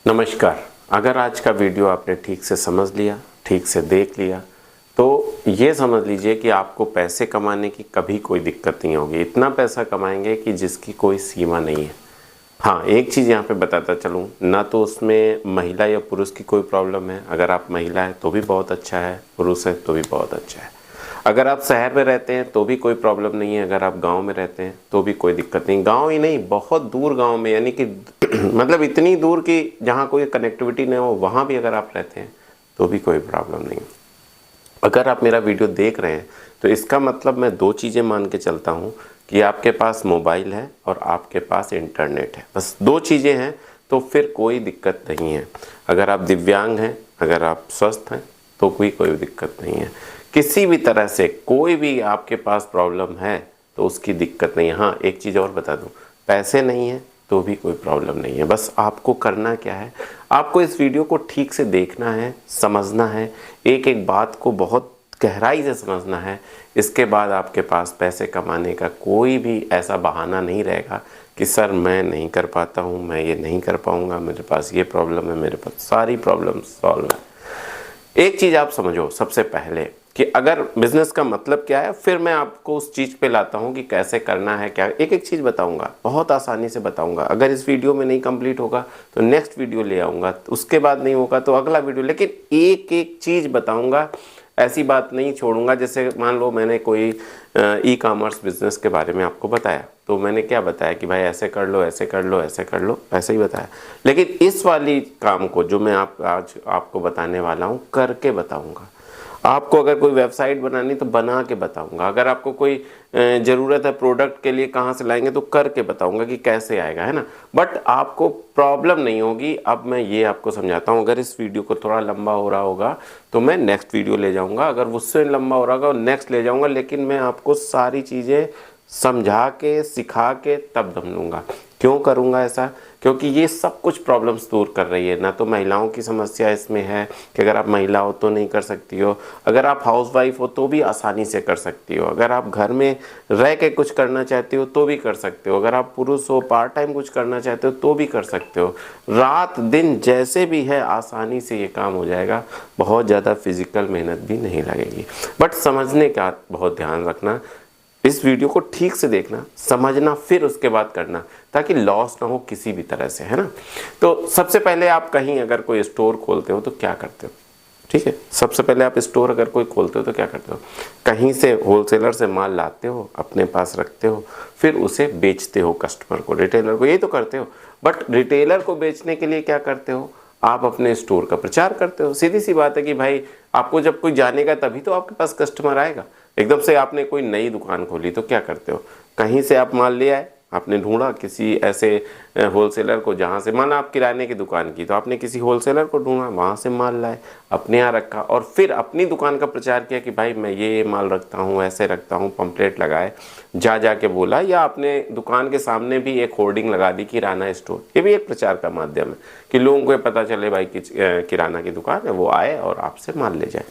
नमस्कार। अगर आज का वीडियो आपने ठीक से समझ लिया, ठीक से देख लिया, तो ये समझ लीजिए कि आपको पैसे कमाने की कभी कोई दिक्कत नहीं होगी। इतना पैसा कमाएंगे कि जिसकी कोई सीमा नहीं है। हाँ, एक चीज़ यहाँ पे बताता चलूँ, ना तो उसमें महिला या पुरुष की कोई प्रॉब्लम है। अगर आप महिला हैं तो भी बहुत अच्छा है, पुरुष है तो भी बहुत अच्छा है। अगर आप शहर में रहते हैं तो भी कोई प्रॉब्लम नहीं है, अगर आप गांव में रहते हैं तो भी कोई दिक्कत नहीं। गांव ही नहीं, बहुत दूर गांव में, यानी कि मतलब इतनी दूर कि जहाँ कोई कनेक्टिविटी नहीं हो, वहाँ भी अगर आप रहते हैं तो भी कोई प्रॉब्लम नहीं। अगर आप मेरा वीडियो देख रहे हैं तो इसका मतलब मैं दो चीज़ें मान के चलता हूँ कि आपके पास मोबाइल है और आपके पास इंटरनेट है। बस दो चीज़ें हैं तो फिर कोई दिक्कत नहीं है। अगर आप दिव्यांग हैं, अगर आप स्वस्थ हैं तो कोई दिक्कत नहीं है। किसी भी तरह से कोई भी आपके पास प्रॉब्लम है तो उसकी दिक्कत नहीं है। हाँ, एक चीज़ और बता दूँ, पैसे नहीं है तो भी कोई प्रॉब्लम नहीं है। बस आपको करना क्या है, आपको इस वीडियो को ठीक से देखना है, समझना है, एक एक बात को बहुत गहराई से समझना है। इसके बाद आपके पास पैसे कमाने का कोई भी ऐसा बहाना नहीं रहेगा कि सर मैं नहीं कर पाता हूँ, मैं ये नहीं कर पाऊँगा, मेरे पास ये प्रॉब्लम है। मेरे पास सारी प्रॉब्लम सॉल्व है। एक चीज़ आप समझो सबसे पहले कि अगर बिजनेस का मतलब क्या है, फिर मैं आपको उस चीज़ पे लाता हूँ कि कैसे करना है। क्या एक एक चीज़ बताऊँगा, बहुत आसानी से बताऊँगा। अगर इस वीडियो में नहीं कंप्लीट होगा तो नेक्स्ट वीडियो ले आऊँगा, उसके बाद नहीं होगा तो अगला वीडियो, लेकिन एक एक चीज़ बताऊँगा। ऐसी बात नहीं छोड़ूंगा जैसे मान लो मैंने कोई ई कॉमर्स बिजनेस के बारे में आपको बताया तो मैंने क्या बताया कि भाई ऐसे कर लो, ऐसे कर लो, ऐसे कर लो, ऐसे ही बताया। लेकिन इस वाली काम को जो मैं आज आपको बताने वाला हूँ करके बताऊँगा। आपको अगर कोई वेबसाइट बनानी तो बना के बताऊंगा। अगर आपको कोई ज़रूरत है प्रोडक्ट के लिए, कहाँ से लाएंगे तो करके बताऊंगा कि कैसे आएगा, है ना। बट आपको प्रॉब्लम नहीं होगी। अब मैं ये आपको समझाता हूँ। अगर इस वीडियो को थोड़ा लंबा हो रहा होगा तो मैं नेक्स्ट वीडियो ले जाऊँगा, अगर उससे लंबा हो रहा होगा नेक्स्ट ले जाऊँगा, लेकिन मैं आपको सारी चीज़ें समझा के सिखा के तब दम लूँगा। क्यों करूँगा ऐसा? क्योंकि ये सब कुछ प्रॉब्लम्स दूर कर रही है। ना तो महिलाओं की समस्या इसमें है कि अगर आप महिला हो तो नहीं कर सकती हो, अगर आप हाउसवाइफ हो तो भी आसानी से कर सकती हो, अगर आप घर में रह के कुछ करना चाहती हो तो भी कर सकते हो, अगर आप पुरुष हो पार्ट टाइम कुछ करना चाहते हो तो भी कर सकते हो। रात दिन जैसे भी है आसानी से ये काम हो जाएगा। बहुत ज़्यादा फिजिकल मेहनत भी नहीं लगेगी। बट समझने का बहुत ध्यान रखना, इस वीडियो को ठीक से देखना, समझना, फिर उसके बाद करना, ताकि लॉस ना हो किसी भी तरह से, है ना। तो सबसे पहले आप कहीं अगर कोई स्टोर खोलते हो तो क्या करते हो? ठीक है, सबसे पहले आप स्टोर अगर कोई खोलते हो तो क्या करते हो? कहीं से होलसेलर से माल लाते हो, अपने पास रखते हो, फिर उसे बेचते हो कस्टमर को, रिटेलर को। यही तो करते हो। बट रिटेलर को बेचने के लिए क्या करते हो? आप अपने स्टोर का प्रचार करते हो। सीधी सी बात है कि भाई आपको जब कोई जानेगा तभी तो आपके पास कस्टमर आएगा। एकदम से आपने कोई नई दुकान खोली तो क्या करते हो? कहीं से आप माल ले आए, आपने ढूंढा किसी ऐसे होलसेलर को जहाँ से, माना आप किराने की दुकान की तो आपने किसी होलसेलर को ढूंढा, वहाँ से माल लाए, अपने यहाँ रखा और फिर अपनी दुकान का प्रचार किया कि भाई मैं ये माल रखता हूँ, ऐसे रखता हूँ, पंपलेट लगाए, जा के बोला, या अपने दुकान के सामने भी एक होर्डिंग लगा दी, किराना स्टोर। ये भी एक प्रचार का माध्यम है कि लोगों को पता चले भाई कि किराना की दुकान है, वो आए और आपसे माल ले जाए।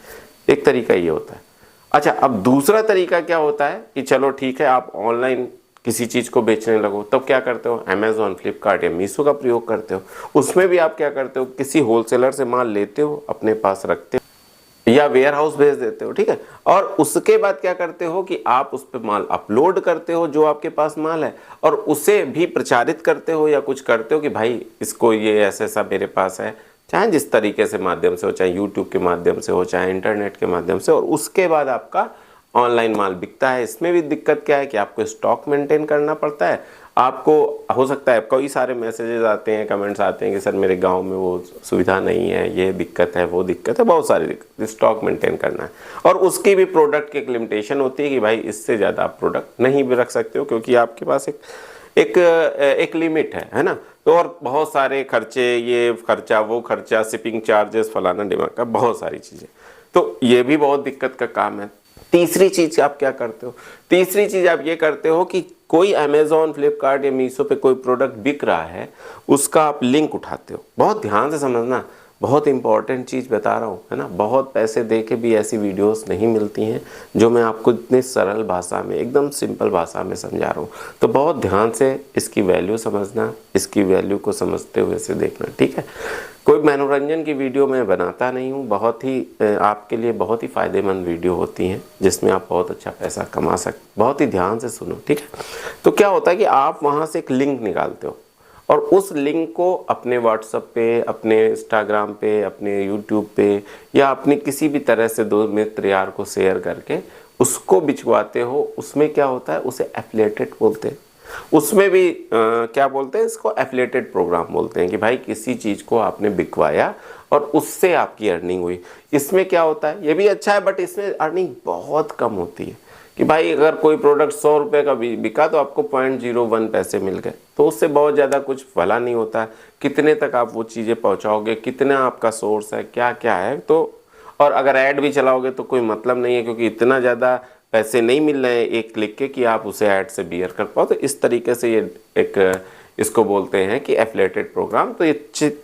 एक तरीका ये होता है। अच्छा, अब दूसरा तरीका क्या होता है कि चलो ठीक है, आप ऑनलाइन किसी चीज़ को बेचने लगो, तब क्या करते हो? अमेज़ॉन, फ्लिपकार्ट या मीशो का प्रयोग करते हो। उसमें भी आप क्या करते हो? किसी होलसेलर से माल लेते हो, अपने पास रखते हो या वेयर हाउस भेज देते हो, ठीक है। और उसके बाद क्या करते हो कि आप उस पर माल अपलोड करते हो, जो आपके पास माल है, और उसे भी प्रचारित करते हो या कुछ करते हो कि भाई इसको ये ऐसा ऐसा मेरे पास है, चाहे जिस तरीके से माध्यम से हो, चाहे यूट्यूब के माध्यम से हो, चाहे इंटरनेट के माध्यम से। और उसके बाद आपका ऑनलाइन माल बिकता है। इसमें भी दिक्कत क्या है कि आपको स्टॉक मेंटेन करना पड़ता है। आपको हो सकता है कई सारे मैसेजेस आते हैं, कमेंट्स आते हैं कि सर मेरे गांव में वो सुविधा नहीं है, ये दिक्कत है, वो दिक्कत है, बहुत सारी दिक्कत। स्टॉक मेंटेन करना है और उसकी भी प्रोडक्ट की एक लिमिटेशन होती है कि भाई इससे ज़्यादा आप प्रोडक्ट नहीं भी रख सकते हो, क्योंकि आपके पास एक लिमिट है ना। तो और बहुत सारे खर्चे, ये खर्चा, वो खर्चा, शिपिंग चार्जेस, फलाना डिमांड का, बहुत सारी चीज़ें। तो ये भी बहुत दिक्कत का काम है। तीसरी चीज आप क्या करते हो? तीसरी चीज आप ये करते हो कि कोई अमेज़ॉन, फ्लिपकार्ट या मीशो पे कोई प्रोडक्ट बिक रहा है, उसका आप लिंक उठाते हो। बहुत ध्यान से समझना, बहुत इंपॉर्टेंट चीज़ बता रहा हूँ, है ना। बहुत पैसे दे के भी ऐसी वीडियोस नहीं मिलती हैं जो मैं आपको इतनी सरल भाषा में, एकदम सिंपल भाषा में समझा रहा हूँ। तो बहुत ध्यान से इसकी वैल्यू समझना, इसकी वैल्यू को समझते हुए इसे देखना, ठीक है। कोई मनोरंजन की वीडियो मैं बनाता नहीं हूँ, बहुत ही आपके लिए बहुत ही फ़ायदेमंद वीडियो होती हैं जिसमें आप बहुत अच्छा पैसा कमा सकते। बहुत ही ध्यान से सुनो, ठीक है। तो क्या होता है कि आप वहाँ से एक लिंक निकालते हो और उस लिंक को अपने व्हाट्सएप पे, अपने इंस्टाग्राम पे, अपने यूट्यूब पे या अपनी किसी भी तरह से दो मित्र यार को शेयर करके उसको बिचवाते हो। उसमें क्या होता है, उसे एफिलिएटेड बोलते हैं। उसमें भी क्या बोलते हैं, इसको एफिलिएटेड प्रोग्राम बोलते हैं कि भाई किसी चीज़ को आपने बिकवाया और उससे आपकी अर्निंग हुई। इसमें क्या होता है, ये भी अच्छा है बट इसमें अर्निंग बहुत कम होती है कि भाई अगर कोई प्रोडक्ट 100 रुपये का बिका तो आपको 0.01 पैसे मिल गए, तो उससे बहुत ज़्यादा कुछ भला नहीं होता है। कितने तक आप वो चीज़ें पहुंचाओगे, कितना आपका सोर्स है, क्या क्या है। तो और अगर ऐड भी चलाओगे तो कोई मतलब नहीं है, क्योंकि इतना ज़्यादा पैसे नहीं मिल रहे हैं एक क्लिक के कि आप उसे ऐड से बियर कर पाओ। तो इस तरीके से ये एक इसको बोलते हैं कि एफिलिएटेड प्रोग्राम। तो ये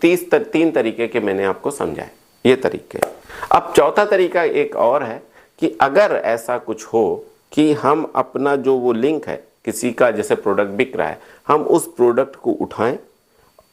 3 तरीके के मैंने आपको समझाए, ये तरीके। अब चौथा तरीका एक और है कि अगर ऐसा कुछ हो कि हम अपना जो वो लिंक है, किसी का जैसे प्रोडक्ट बिक रहा है, हम उस प्रोडक्ट को उठाएं,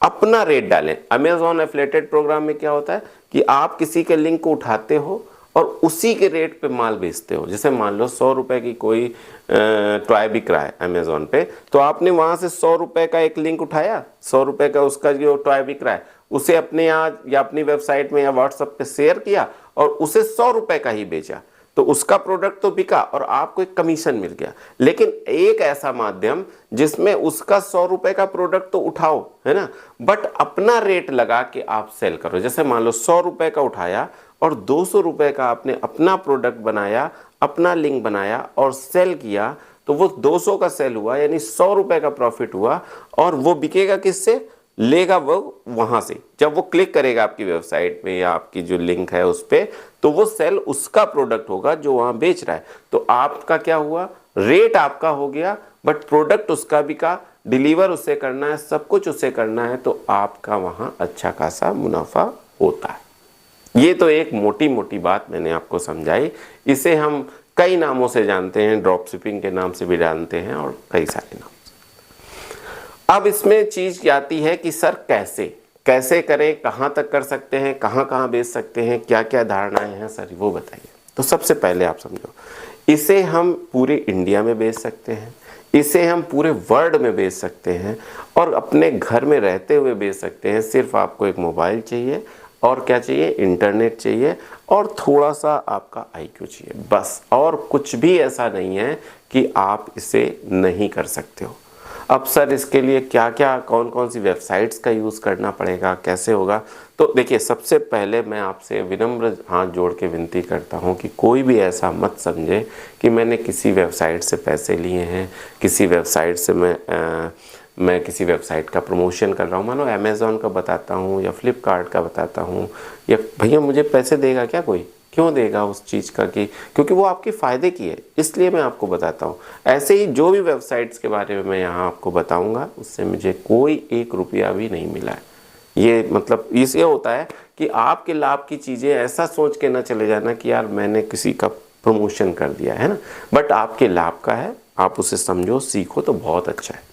अपना रेट डालें। अमेज़ॉन एफिलिएटेड प्रोग्राम में क्या होता है कि आप किसी के लिंक को उठाते हो और उसी के रेट पे माल बेचते हो। जैसे मान लो 100 रुपये की कोई टॉय बिक रहा है अमेज़ॉन पे, तो आपने वहाँ से 100 रुपये का एक लिंक उठाया, 100 रुपये का उसका जो टॉय बिक रहा है उसे अपने यहाँ या अपनी वेबसाइट में या व्हाट्सएप पे शेयर किया और उसे 100 रुपये का ही बेचा। तो उसका प्रोडक्ट तो बिका और आपको एक कमीशन मिल गया। लेकिन एक ऐसा माध्यम जिसमें उसका 100 रुपये का प्रोडक्ट तो उठाओ, है ना, बट अपना रेट लगा के आप सेल करो। जैसे मान लो 100 रुपये का उठाया और 200 रुपये का आपने अपना प्रोडक्ट बनाया, अपना लिंक बनाया और सेल किया, तो वो 200 का सेल हुआ, यानी 100 रुपये का प्रॉफिट हुआ। और वो बिकेगा किससे, लेगा वो वहाँ से। जब वो क्लिक करेगा आपकी वेबसाइट पे या आपकी जो लिंक है उस पर, तो वो सेल उसका प्रोडक्ट होगा जो वहाँ बेच रहा है। तो आपका क्या हुआ, रेट आपका हो गया बट प्रोडक्ट उसका बिका, डिलीवर उसे करना है, सब कुछ उसे करना है, तो आपका वहाँ अच्छा खासा मुनाफा होता है। ये तो एक मोटी मोटी बात मैंने आपको समझाई। इसे हम कई नामों से जानते हैं, ड्रॉप शिपिंग के नाम से भी जानते हैं और कई सारे नाम। अब इसमें चीज़ आती है कि सर कैसे करें, कहाँ तक कर सकते हैं, कहाँ बेच सकते हैं, क्या क्या धारणाएं हैं सर, वो बताइए। तो सबसे पहले आप समझो, इसे हम पूरे इंडिया में बेच सकते हैं, इसे हम पूरे वर्ल्ड में बेच सकते हैं और अपने घर में रहते हुए बेच सकते हैं। सिर्फ आपको एक मोबाइल चाहिए और क्या चाहिए, इंटरनेट चाहिए और थोड़ा सा आपका IQ चाहिए, बस। और कुछ भी ऐसा नहीं है कि आप इसे नहीं कर सकते हो। अब सर इसके लिए क्या क्या, कौन कौन सी वेबसाइट्स का यूज़ करना पड़ेगा, कैसे होगा। तो देखिए, सबसे पहले मैं आपसे विनम्र हाथ जोड़ के विनती करता हूं कि कोई भी ऐसा मत समझे कि मैंने किसी वेबसाइट से पैसे लिए हैं, किसी वेबसाइट से मैं किसी वेबसाइट का प्रमोशन कर रहा हूँ। मानो अमेज़ॉन का बताता हूँ या फ्लिपकार्ट का बताता हूँ, या भैया मुझे पैसे देगा क्या कोई, क्यों देगा उस चीज़ का, कि क्योंकि वो आपके फ़ायदे की है, इसलिए मैं आपको बताता हूँ। ऐसे ही जो भी वेबसाइट्स के बारे में मैं यहाँ आपको बताऊँगा उससे मुझे कोई 1 रुपया भी नहीं मिला है। ये मतलब इससे होता है कि आपके लाभ की चीज़ें ऐसा सोच के ना चले जाना कि यार मैंने किसी का प्रमोशन कर दिया है ना, बट आपके लाभ का है, आप उसे समझो, सीखो तो बहुत अच्छा है।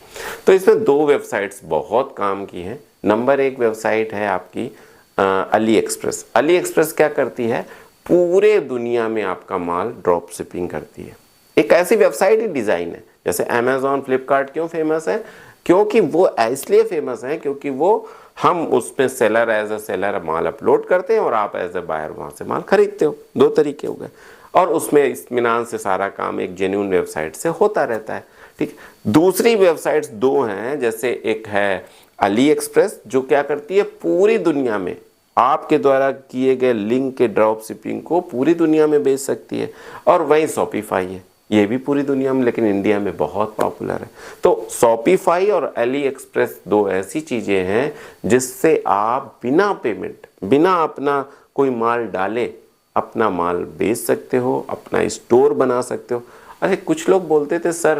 तो इसमें 2 वेबसाइट्स बहुत काम की हैं। नंबर 1 वेबसाइट है आपकी अली एक्सप्रेस। अली एक्सप्रेस क्या करती है, पूरे दुनिया में आपका माल ड्रॉप शिपिंग करती है। एक ऐसी वेबसाइट ही डिज़ाइन है, जैसे अमेज़ॉन फ्लिपकार्ट क्यों फेमस है, क्योंकि वो इसलिए फेमस है क्योंकि वो हम उसमें सेलर एज अ सेलर माल अपलोड करते हैं और आप एज अ बायर वहाँ से माल खरीदते हो। 2 तरीके हो गए और उसमें इत्मीनान से सारा काम एक जेन्युइन वेबसाइट से होता रहता है, ठीक। दूसरी वेबसाइट्स 2 हैं, जैसे एक है अली एक्सप्रेस जो क्या करती है, पूरी दुनिया में आपके द्वारा किए गए लिंक के ड्रॉप शिपिंग को पूरी दुनिया में बेच सकती है। और वहीं शॉपिफाई है, ये भी पूरी दुनिया में, लेकिन इंडिया में बहुत पॉपुलर है। तो शॉपिफाई और अली एक्सप्रेस 2 ऐसी चीज़ें हैं जिससे आप बिना पेमेंट, बिना अपना कोई माल डाले अपना माल बेच सकते हो, अपना स्टोर बना सकते हो। अरे कुछ लोग बोलते थे सर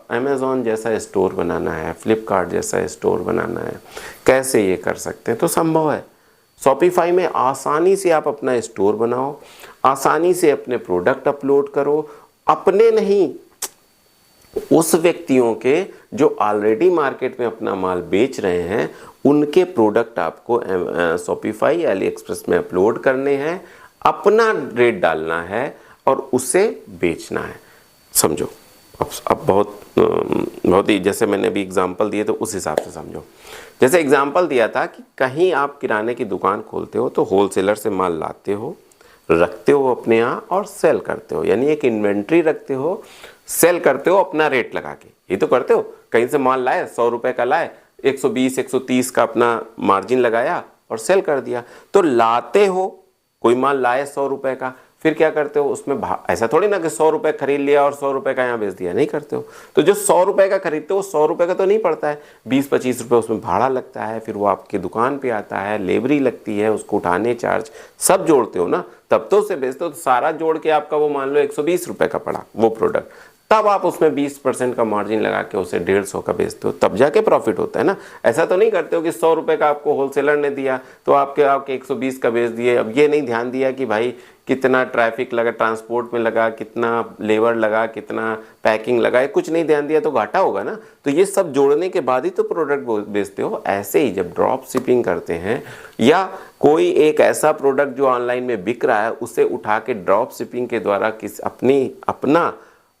अमेज़ॉन जैसा स्टोर बनाना है, फ्लिपकार्ट जैसा स्टोर बनाना है, कैसे ये कर सकते हैं। तो संभव है, शॉपिफाई में आसानी से आप अपना स्टोर बनाओ, आसानी से अपने प्रोडक्ट अपलोड करो, अपने नहीं उस व्यक्तियों के जो ऑलरेडी मार्केट में अपना माल बेच रहे हैं उनके प्रोडक्ट आपको शॉपिफाई या अली एक्सप्रेस में अपलोड करने हैं, अपना रेट डालना है और उसे बेचना है। समझो अब बहुत ही, जैसे मैंने अभी एग्जांपल दिए तो उस हिसाब से समझो। जैसे एग्जांपल दिया था कि कहीं आप किराने की दुकान खोलते हो तो होलसेलर से माल लाते हो, रखते हो अपने यहाँ और सेल करते हो, यानी एक इन्वेंट्री रखते हो, सेल करते हो अपना रेट लगा के। ये तो करते हो, कहीं से माल लाए 100 रुपए का लाए, 120 130 का अपना मार्जिन लगाया और सेल कर दिया। तो लाते हो, कोई माल लाए 100 रुपए का, फिर क्या करते हो उसमें ऐसा थोड़ी ना कि 100 रुपए खरीद लिया और 100 रुपए का यहाँ बेच दिया, नहीं करते हो। तो जो 100 रुपए का खरीदते हो 100 रुपए का तो नहीं पड़ता है, 20-25 रुपए उसमें भाड़ा लगता है, फिर वो आपकी दुकान पे आता है, लेबरी लगती है, उसको उठाने चार्ज सब जोड़ते हो ना, तब तो उसे बेचते हो। तो सारा जोड़ के आपका वो मान लो 120 रुपए का पड़ा वो प्रोडक्ट, तब आप उसमें 20% का मार्जिन लगा के उसे 150 का बेचते हो, तब जाके प्रॉफिट होता है ना। ऐसा तो नहीं करते हो कि 100 रुपए का आपको होलसेलर ने दिया तो आपके 120 का बेच दिए। अब ये नहीं ध्यान दिया कि भाई कितना ट्रैफिक लगा, ट्रांसपोर्ट में लगा, कितना लेबर लगा, कितना पैकिंग लगा, कुछ नहीं ध्यान दिया तो घाटा होगा ना। तो ये सब जोड़ने के बाद ही तो प्रोडक्ट बेचते हो। ऐसे ही जब ड्रॉप शिपिंग करते हैं या कोई एक ऐसा प्रोडक्ट जो ऑनलाइन में बिक रहा है उसे उठा के ड्रॉप शिपिंग के द्वारा अपना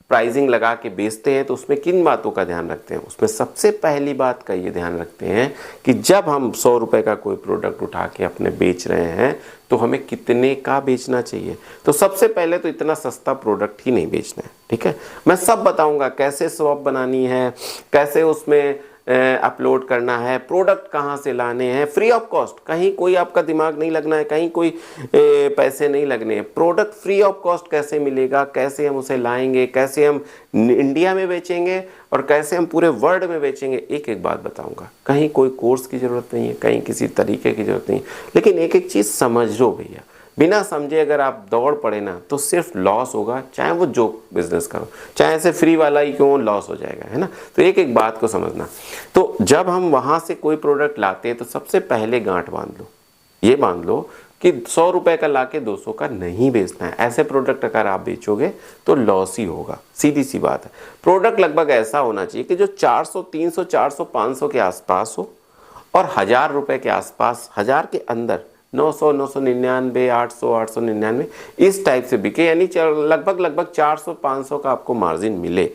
प्राइसिंग लगा के बेचते हैं, तो उसमें किन बातों का ध्यान रखते हैं? उसमें सबसे पहली बात का ये ध्यान रखते हैं कि जब हम 100 रुपए का कोई प्रोडक्ट उठा के अपने बेच रहे हैं तो हमें कितने का बेचना चाहिए। तो सबसे पहले तो इतना सस्ता प्रोडक्ट ही नहीं बेचना है, ठीक है। मैं सब बताऊंगा कैसे शॉप बनानी है, कैसे उसमें अपलोड करना है, प्रोडक्ट कहाँ से लाने हैं, फ्री ऑफ कॉस्ट, कहीं कोई आपका दिमाग नहीं लगना है, कहीं कोई पैसे नहीं लगने हैं। प्रोडक्ट फ्री ऑफ कॉस्ट कैसे मिलेगा, कैसे हम उसे लाएंगे, कैसे हम इंडिया में बेचेंगे और कैसे हम पूरे वर्ल्ड में बेचेंगे, एक एक बात बताऊंगा। कहीं कोई कोर्स की ज़रूरत नहीं है, कहीं किसी तरीके की ज़रूरत नहीं है, लेकिन एक एक चीज़ समझ लो भैया। बिना समझे अगर आप दौड़ पड़े ना तो सिर्फ लॉस होगा, चाहे वो जो बिजनेस करो, चाहे ऐसे फ्री वाला ही क्यों, लॉस हो जाएगा, है ना। तो एक एक बात को समझना। तो जब हम वहाँ से कोई प्रोडक्ट लाते हैं तो सबसे पहले गांठ बांध लो, ये बांध लो कि 100 रुपए का लाके 200 का नहीं बेचना है। ऐसे प्रोडक्ट अगर आप बेचोगे तो लॉस ही होगा, सीधी सी बात है। प्रोडक्ट लगभग ऐसा होना चाहिए कि जो 400 300 400 500 के आसपास हो और 1000 रुपए के आसपास, 1000 के अंदर 900 999 800 899 इस टाइप से बिके, यानी लगभग 400 500 का आपको मार्जिन मिले।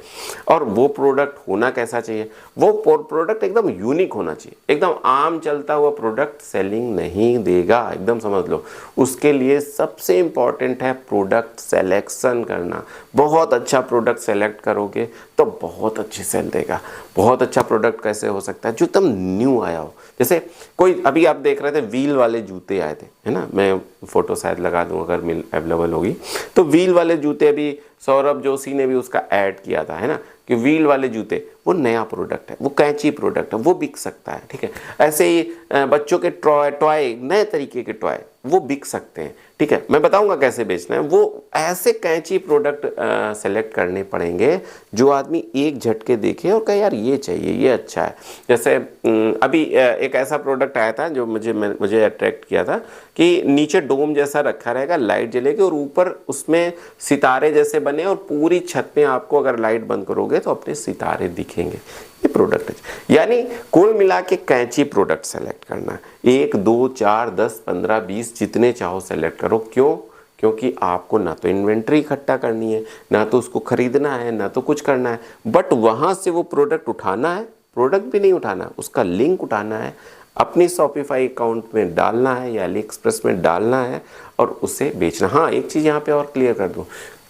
और वो प्रोडक्ट होना कैसा चाहिए, वो प्रोडक्ट एकदम यूनिक होना चाहिए। एकदम आम चलता हुआ प्रोडक्ट सेलिंग नहीं देगा, एकदम समझ लो। उसके लिए सबसे इम्पॉर्टेंट है प्रोडक्ट सेलेक्शन करना। बहुत अच्छा प्रोडक्ट सेलेक्ट करोगे तो बहुत अच्छी सेल देगा। बहुत अच्छा प्रोडक्ट कैसे हो सकता है, जो एकदम न्यू आया हो। जैसे कोई अभी आप देख रहे थे व्हील वाले जूते आए थे, है ना, मैं फोटो शायद लगा दूं अगर मिल अवेलेबल होगी। तो व्हील वाले जूते अभी सौरभ जोशी ने भी उसका ऐड किया था, है ना, कि व्हील वाले जूते वो नया प्रोडक्ट है, वो कैंची प्रोडक्ट है, वो बिक सकता है, ठीक है। ऐसे ही बच्चों के टॉय, नए तरीके के टॉय वो बिक सकते हैं, ठीक है। मैं बताऊंगा कैसे बेचना है। वो ऐसे कैंची प्रोडक्ट सेलेक्ट करने पड़ेंगे जो आदमी एक झटके देखे और कहे यार ये चाहिए, ये अच्छा है। जैसे अभी एक ऐसा प्रोडक्ट आया था जो मुझे अट्रैक्ट किया था कि नीचे डोम जैसा रखा रहेगा, लाइट जलेगी और ऊपर उसमें सितारे जैसे बने और पूरी छत में आपको अगर लाइट बंद करोगे तो अपने सितारे दिखेंगे। ये प्रोडक्ट है। यानी कुल मिला के कैंची प्रोडक्ट सेलेक्ट करना, 1 2 4 10 15 20 जितने चाहो सेलेक्ट करो। क्यों? क्योंकि आपको ना तो इन्वेंट्री इकट्ठा करनी है, ना तो उसको खरीदना है, ना तो कुछ करना है, बट वहाँ से वो प्रोडक्ट उठाना है। प्रोडक्ट भी नहीं उठाना, उसका लिंक उठाना है, अपनी शॉपिफाई अकाउंट में डालना है या अली एक्सप्रेस में डालना है और उसे बेचना। हाँ, एक चीज़ यहाँ पे और क्लियर कर दूँ,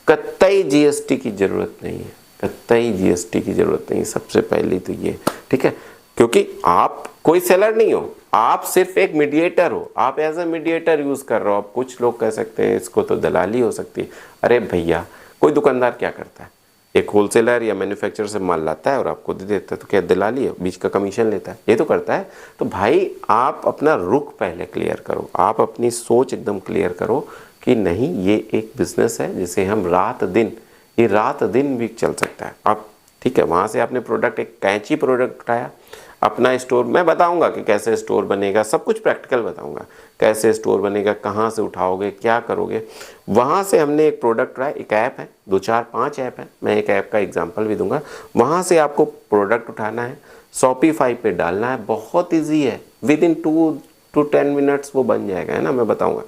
कतई जीएसटी की ज़रूरत नहीं है, कतई जीएसटी की ज़रूरत नहीं। सबसे पहले तो ये, ठीक है, क्योंकि आप कोई सेलर नहीं हो, आप सिर्फ एक मीडिएटर हो। आप एज ए मीडिएटर यूज़ कर रहे हो। आप कुछ लोग कह सकते हैं इसको तो दलाली हो सकती है। अरे भैया, कोई दुकानदार क्या करता है, एक होलसेलर या मैन्युफैक्चरर से माल लाता है और आपको दे देता है, तो क्या दलाली है? बीच का कमीशन लेता है, ये तो करता है। तो भाई आप अपना रुख पहले क्लियर करो, आप अपनी सोच एकदम क्लियर करो कि नहीं, ये एक बिजनेस है जिसे हम रात दिन भी चल सकता है। आप ठीक है, वहाँ से आपने प्रोडक्ट, एक कैंची प्रोडक्ट उठाया, अपना स्टोर मैं बताऊंगा कि कैसे स्टोर बनेगा, सब कुछ प्रैक्टिकल बताऊंगा, कैसे स्टोर बनेगा, कहाँ से उठाओगे, क्या करोगे। वहाँ से हमने एक प्रोडक्ट रहा, एक ऐप है, 2 4 5 ऐप है, मैं एक ऐप का एग्जांपल भी दूंगा। वहाँ से आपको प्रोडक्ट उठाना है, शॉपिफाई पे डालना है, बहुत ईजी है, विद इन 2 to 10 मिनट्स वो बन जाएगा, है ना, मैं बताऊँगा।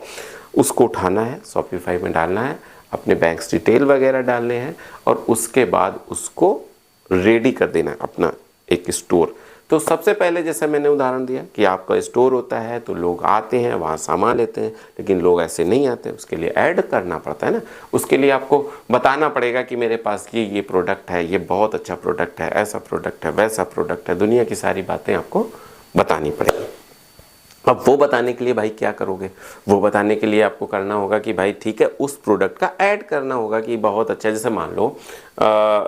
उसको उठाना है, शॉपिफाई में डालना है, अपने बैंक डिटेल वगैरह डालने हैं और उसके बाद उसको रेडी कर देना है अपना एक स्टोर। तो सबसे पहले जैसे मैंने उदाहरण दिया कि आपका स्टोर होता है तो लोग आते हैं वहाँ सामान लेते हैं, लेकिन लोग ऐसे नहीं आते, उसके लिए ऐड करना पड़ता है ना। उसके लिए आपको बताना पड़ेगा कि मेरे पास ये प्रोडक्ट है, ये बहुत अच्छा प्रोडक्ट है, ऐसा प्रोडक्ट है, वैसा प्रोडक्ट है, दुनिया की सारी बातें आपको बतानी पड़ेगी। अब वो बताने के लिए भाई क्या करोगे, वो बताने के लिए आपको करना होगा कि भाई ठीक है उस प्रोडक्ट का ऐड करना होगा कि बहुत अच्छा है। जैसे मान लो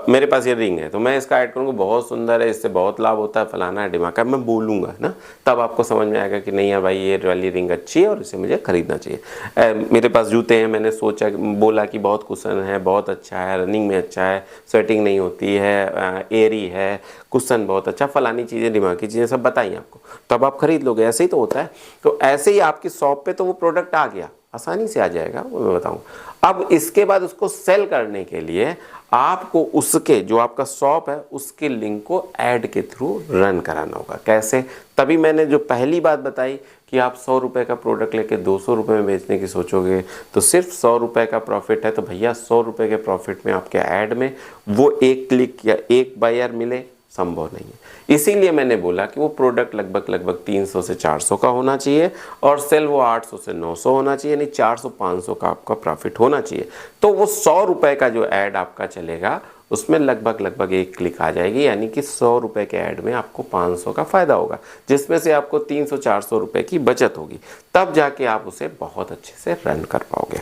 मेरे पास ये रिंग है तो मैं इसका ऐड करूँगा, बहुत सुंदर है, इससे बहुत लाभ होता है, फलाना है, दिमाग का, मैं बोलूँगा ना, तब आपको समझ में आएगा कि नहीं यार भाई ये वाली रिंग अच्छी है और इसे मुझे खरीदना चाहिए। मेरे पास जूते हैं, मैंने सोचा बोला कि बहुत कुशन है, बहुत अच्छा है, रनिंग में अच्छा है, स्वेटिंग नहीं होती है, एयरी है, कुशन बहुत अच्छा, फलानी चीज़ें, दिमाग की चीज़ें सब बताई आपको, तब आप खरीद लोगे। ऐसे ही तो होता है। तो ऐसे ही आपकी शॉप पे तो वो प्रोडक्ट आ गया, आसानी से आ जाएगा, वो मैं बताऊँ। अब इसके बाद उसको सेल करने के लिए आपको उसके जो आपका शॉप है उसके लिंक को ऐड के थ्रू रन कराना होगा। कैसे? तभी मैंने जो पहली बात बताई कि आप 100 रुपये का प्रोडक्ट लेके 200 रुपये में बेचने की सोचोगे तो सिर्फ 100 रुपये का प्रॉफिट है, तो भैया 100 रुपये के प्रॉफिट में आपके ऐड में वो एक क्लिक या एक बायर मिले, संभव नहीं है। इसीलिए मैंने बोला कि वो प्रोडक्ट लगभग 300 से 400 का होना चाहिए और सेल वो 800 से 900 होना चाहिए, नहीं 400-500 का आपका प्रॉफिट होना चाहिए। तो वो 100 रुपये का जो ऐड आपका चलेगा उसमें लगभग एक क्लिक आ जाएगी, यानी कि 100 रुपये के ऐड में आपको 500 का फ़ायदा होगा, जिसमें से आपको 300-400 रुपये की बचत होगी। तब जाके आप उसे बहुत अच्छे से रन कर पाओगे।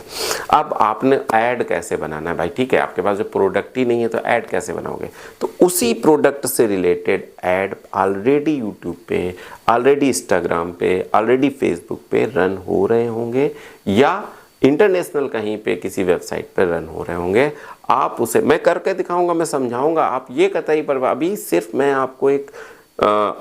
अब आपने ऐड कैसे बनाना है भाई, ठीक है, आपके पास जो प्रोडक्ट ही नहीं है तो ऐड कैसे बनाओगे? तो उसी प्रोडक्ट से रिलेटेड ऐड ऑलरेडी यूट्यूब पे, ऑलरेडी इंस्टाग्राम पे, ऑलरेडी फेसबुक पे रन हो रहे होंगे या इंटरनेशनल कहीं पे किसी वेबसाइट पर रन हो रहे होंगे। आप उसे मैं करके दिखाऊंगा, मैं समझाऊंगा, आप ये कतई पर, अभी सिर्फ मैं आपको एक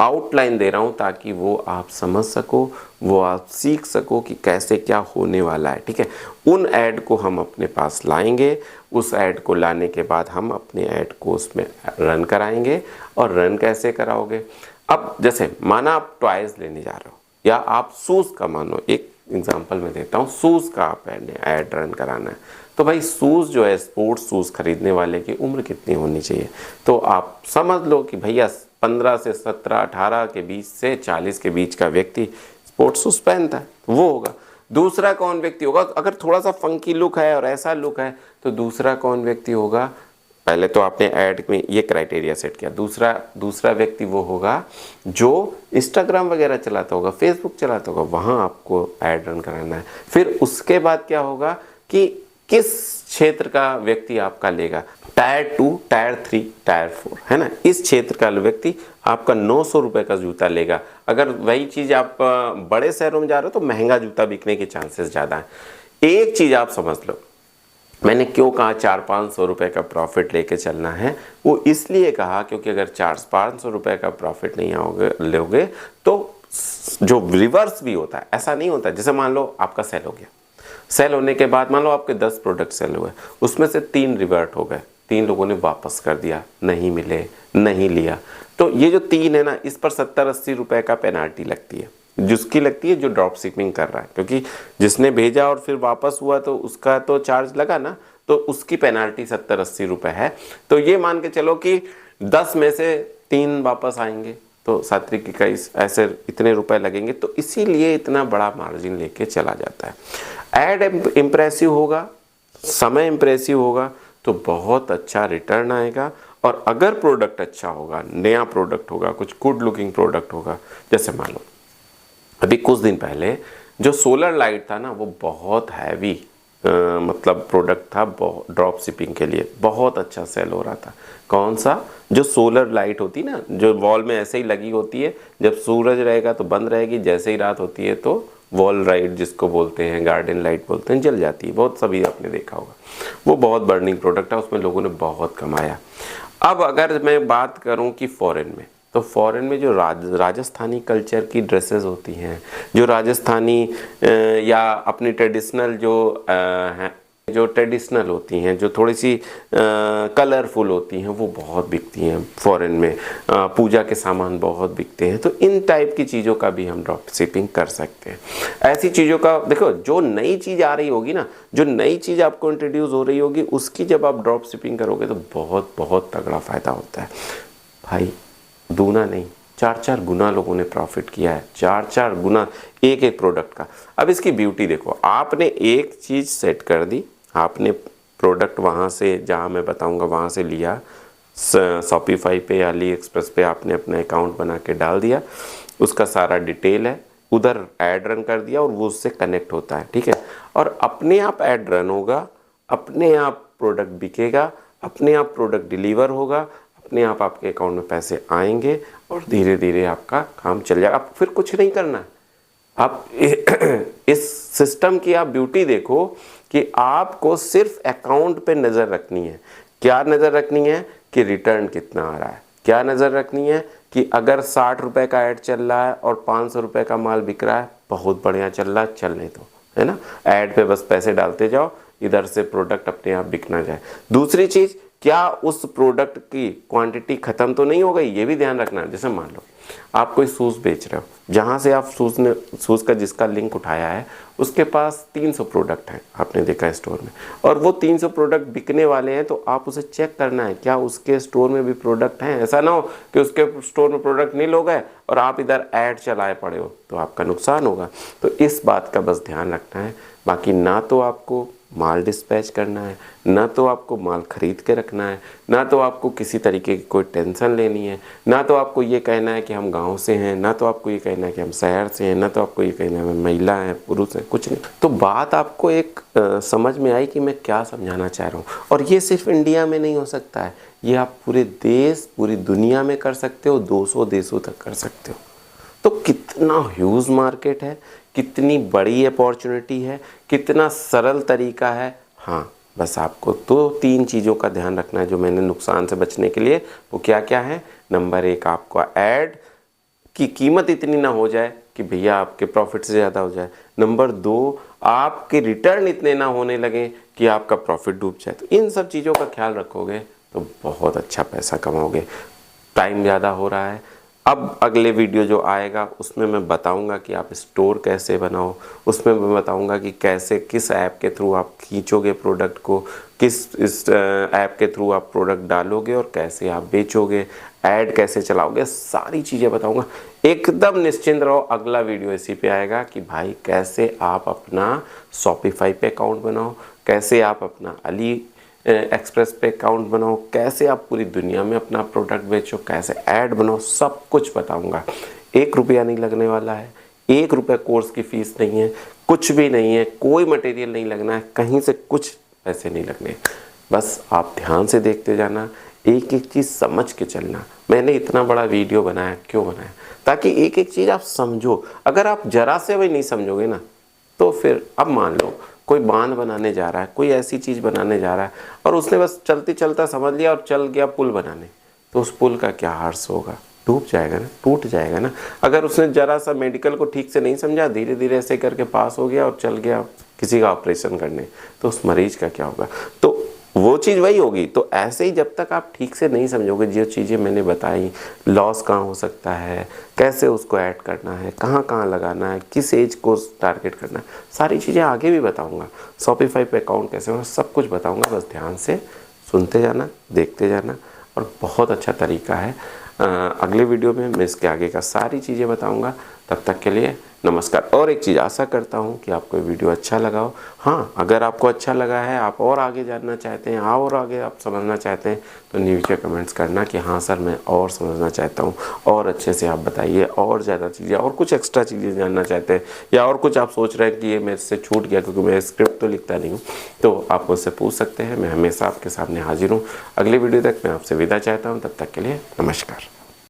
आउटलाइन दे रहा हूँ ताकि वो आप समझ सको, वो आप सीख सको कि कैसे क्या होने वाला है, ठीक है। उन ऐड को हम अपने पास लाएंगे, उस ऐड को लाने के बाद हम अपने ऐड को उसमें रन कराएंगे। और रन कैसे कराओगे? अब जैसे माना आप टॉयज़ लेने जा रहे हो या आप शूज़ का, मानो एक एग्जाम्पल मैं देता हूँ, शूज़ का आप ऐड रन कराना है, तो भाई शूज़ जो है, स्पोर्ट्स शूज़ खरीदने वाले की उम्र कितनी होनी चाहिए? तो आप समझ लो कि भैया 15 से 17, 18 के बीच से 40 के बीच का व्यक्ति स्पोर्ट्स शूज़ पहनता है, वो होगा। दूसरा कौन व्यक्ति होगा? अगर थोड़ा सा फंकी लुक है और ऐसा लुक है तो दूसरा कौन व्यक्ति होगा? पहले तो आपने ऐड में ये क्राइटेरिया सेट किया। दूसरा व्यक्ति वो होगा जो इंस्टाग्राम वगैरह चलाता होगा, फेसबुक चलाता होगा, वहाँ आपको ऐड रन कराना है। फिर उसके बाद क्या होगा कि किस क्षेत्र का व्यक्ति आपका लेगा, टायर 2, टायर 3, टायर 4, है ना, इस क्षेत्र का व्यक्ति आपका 900 रुपये का जूता लेगा। अगर वही चीज़ आप बड़े शहरों में जा रहे हो तो महंगा जूता बिकने के चांसेस ज़्यादा हैं। एक चीज़ आप समझ लो, मैंने क्यों कहा 400-500 रुपये का प्रॉफिट लेके चलना है, वो इसलिए कहा क्योंकि अगर 400-500 रुपये का प्रॉफिट नहीं लोगे तो जो रिवर्स भी होता है, ऐसा नहीं होता। जैसे मान लो आपका सेल हो गया, सेल होने के बाद मान लो आपके 10 प्रोडक्ट सेल हुए, उसमें से 3 रिवर्ट हो गए, 3 लोगों ने वापस कर दिया, नहीं मिले, नहीं लिया, तो ये जो 3 है ना, इस पर 70-80 रुपये का पेनाल्टी लगती है, जिसकी लगती है जो ड्रॉप शिपिंग कर रहा है, क्योंकि जिसने भेजा और फिर वापस हुआ तो उसका तो चार्ज लगा ना, तो उसकी पेनाल्टी 70-80 रुपये है। तो ये मान के चलो कि 10 में से 3 वापस आएंगे तो 7-21 ऐसे इतने रुपए लगेंगे, तो इसीलिए इतना बड़ा मार्जिन लेके चला जाता है। ऐड इम्प्रेसिव होगा, समय इम्प्रेसिव होगा तो बहुत अच्छा रिटर्न आएगा। और अगर प्रोडक्ट अच्छा होगा, नया प्रोडक्ट होगा, कुछ गुड लुकिंग प्रोडक्ट होगा, जैसे मान लो अभी कुछ दिन पहले जो सोलर लाइट था ना, वो बहुत हैवी मतलब प्रोडक्ट था, ड्रॉप शिपिंग के लिए बहुत अच्छा सेल हो रहा था। कौन सा? जो सोलर लाइट होती ना, जो वॉल में ऐसे ही लगी होती है, जब सूरज रहेगा तो बंद रहेगी, जैसे ही रात होती है तो वॉल लाइट जिसको बोलते हैं, गार्डन लाइट बोलते हैं, जल जाती है। बहुत सभी आपने देखा होगा, वो बहुत बर्निंग प्रोडक्ट है, उसमें लोगों ने बहुत कमाया। अब अगर मैं बात करूं कि फॉरेन में, तो फॉरेन में जो राजस्थानी कल्चर की ड्रेसेस होती हैं, जो राजस्थानी या अपनी ट्रेडिशनल जो ट्रेडिशनल होती हैं, जो थोड़ी सी कलरफुल होती हैं, वो बहुत बिकती हैं फॉरेन में। पूजा के सामान बहुत बिकते हैं। तो इन टाइप की चीज़ों का भी हम ड्रॉप शिपिंग कर सकते हैं। ऐसी चीज़ों का देखो, जो नई चीज़ आ रही होगी ना, जो नई चीज़ आपको इंट्रोड्यूस हो रही होगी, उसकी जब आप ड्रॉप शिपिंग करोगे तो बहुत बहुत तगड़ा फ़ायदा होता है भाई। दूना नहीं, 4-4 गुना लोगों ने प्रॉफिट किया है, 4-4 गुना एक एक प्रोडक्ट का। अब इसकी ब्यूटी देखो, आपने एक चीज़ सेट कर दी, आपने प्रोडक्ट वहाँ से, जहाँ मैं बताऊँगा वहाँ से लिया, शॉपिफाई पे या अली एक्सप्रेस पे आपने अपना अकाउंट बना के डाल दिया, उसका सारा डिटेल है, उधर ऐड रन कर दिया और वो उससे कनेक्ट होता है, ठीक है। और अपने आप ऐड रन होगा, अपने आप प्रोडक्ट बिकेगा, अपने आप प्रोडक्ट डिलीवर होगा, अपने आप आपके अकाउंट में पैसे आएंगे और धीरे धीरे आपका काम चल जाएगा। आप फिर कुछ नहीं करना है। आप इस सिस्टम की आप ब्यूटी देखो कि आपको सिर्फ अकाउंट पे नज़र रखनी है। क्या नज़र रखनी है कि रिटर्न कितना आ रहा है। क्या नज़र रखनी है कि अगर 60 रुपये का ऐड चल रहा है और 500 रुपये का माल बिक रहा है, बहुत बढ़िया चल रहा है, चलने दो, है ना। ऐड पे बस पैसे डालते जाओ, इधर से प्रोडक्ट अपने आप बिकना जाए। दूसरी चीज़, क्या उस प्रोडक्ट की क्वांटिटी ख़त्म तो नहीं हो गई, ये भी ध्यान रखना है। जैसे मान लो आप कोई शूज़ बेच रहे हो, जहाँ से आप शूज़ का जिसका लिंक उठाया है उसके पास 300 प्रोडक्ट हैं, आपने देखा है स्टोर में, और वो 300 प्रोडक्ट बिकने वाले हैं, तो आप उसे चेक करना है क्या उसके स्टोर में भी प्रोडक्ट हैं। ऐसा ना हो कि उसके स्टोर में प्रोडक्ट नहीं लोग हैं और आप इधर ऐड चलाए पड़े हो, तो आपका नुकसान होगा। तो इस बात का बस ध्यान रखना है। बाकी ना तो आपको माल डिस्पैच करना है, ना तो आपको माल खरीद के रखना है, ना तो आपको किसी तरीके की कोई टेंशन लेनी है, ना तो आपको ये कहना है कि हम गांव से हैं, ना तो आपको ये कहना है कि हम शहर से हैं, ना तो आपको ये कहना है महिला हैं पुरुष हैं, कुछ नहीं। तो बात आपको एक समझ में आई कि मैं क्या समझाना चाह रहा हूँ। और ये सिर्फ इंडिया में नहीं हो सकता है, ये आप पूरे देश, पूरी दुनिया में कर सकते हो, 200 देशों तक कर सकते हो। तो कितना ह्यूज मार्केट है, कितनी बड़ी अपॉर्चुनिटी है, कितना सरल तरीका है। हाँ, बस आपको 2-3 चीज़ों का ध्यान रखना है जो मैंने नुकसान से बचने के लिए, वो क्या क्या है। नंबर 1, आपको ऐड की कीमत इतनी ना हो जाए कि भैया आपके प्रॉफिट से ज़्यादा हो जाए। नंबर 2, आपके रिटर्न इतने ना होने लगे कि आपका प्रॉफिट डूब जाए। तो इन सब चीज़ों का ख्याल रखोगे तो बहुत अच्छा पैसा कमाओगे। टाइम ज़्यादा हो रहा है, अब अगले वीडियो जो आएगा उसमें मैं बताऊंगा कि आप स्टोर कैसे बनाओ, उसमें मैं बताऊंगा कि कैसे, किस ऐप के थ्रू आप खींचोगे प्रोडक्ट को, किस इस ऐप के थ्रू आप प्रोडक्ट डालोगे और कैसे आप बेचोगे, ऐड कैसे चलाओगे, सारी चीज़ें बताऊंगा। एकदम निश्चिंत रहो, अगला वीडियो इसी पे आएगा कि भाई कैसे आप अपना शॉपिफाई पे अकाउंट बनाओ, कैसे आप अपना अली एक्सप्रेस पे अकाउंट बनाओ, कैसे आप पूरी दुनिया में अपना प्रोडक्ट बेचो, कैसे ऐड बनाओ, सब कुछ बताऊंगा। 1 रुपया नहीं लगने वाला है, 1 रुपया कोर्स की फीस नहीं है, कुछ भी नहीं है, कोई मटेरियल नहीं लगना है, कहीं से कुछ पैसे नहीं लगने। बस आप ध्यान से देखते जाना, एक एक चीज़ समझ के चलना। मैंने इतना बड़ा वीडियो बनाया, क्यों बनाया? ताकि एक एक चीज़ आप समझो। अगर आप जरा से भी नहीं समझोगे ना, तो फिर अब मान लो कोई बांध बनाने जा रहा है, कोई ऐसी चीज़ बनाने जा रहा है और उसने बस चलते चलता समझ लिया और चल गया पुल बनाने, तो उस पुल का क्या हार्स होगा? डूब जाएगा ना, टूट जाएगा ना। अगर उसने जरा सा मेडिकल को ठीक से नहीं समझा, धीरे धीरे ऐसे करके पास हो गया और चल गया किसी का ऑपरेशन करने, तो उस मरीज का क्या होगा? तो वो चीज़ वही होगी। तो ऐसे ही जब तक आप ठीक से नहीं समझोगे, जो चीज़ें मैंने बताई, लॉस कहाँ हो सकता है, कैसे उसको ऐड करना है, कहाँ कहाँ लगाना है, किस एज को टारगेट करना है, सारी चीज़ें आगे भी बताऊंगा। शॉपिफाई पे अकाउंट कैसे होना, सब कुछ बताऊंगा। बस ध्यान से सुनते जाना, देखते जाना, और बहुत अच्छा तरीका है। अगले वीडियो में मैं इसके आगे का सारी चीज़ें बताऊँगा। तब तक के लिए नमस्कार। और एक चीज़, आशा करता हूँ कि आपको वीडियो अच्छा लगा हो। हाँ, अगर आपको अच्छा लगा है, आप और आगे जानना चाहते हैं, और आगे आप समझना चाहते हैं, तो नीचे कमेंट्स करना कि हाँ सर मैं और समझना चाहता हूँ, और अच्छे से आप बताइए, और ज़्यादा चीज़ें, और कुछ एक्स्ट्रा चीज़ें जानना चाहते हैं, या और कुछ आप सोच रहे हैं कि ये मेरे से छूट गया क्योंकि मैं स्क्रिप्ट तो लिखता नहीं हूँ, तो आप मुझसे पूछ सकते हैं। मैं हमेशा आपके सामने हाजिर हूँ। अगली वीडियो तक मैं आपसे विदा चाहता हूँ। तब तक के लिए नमस्कार।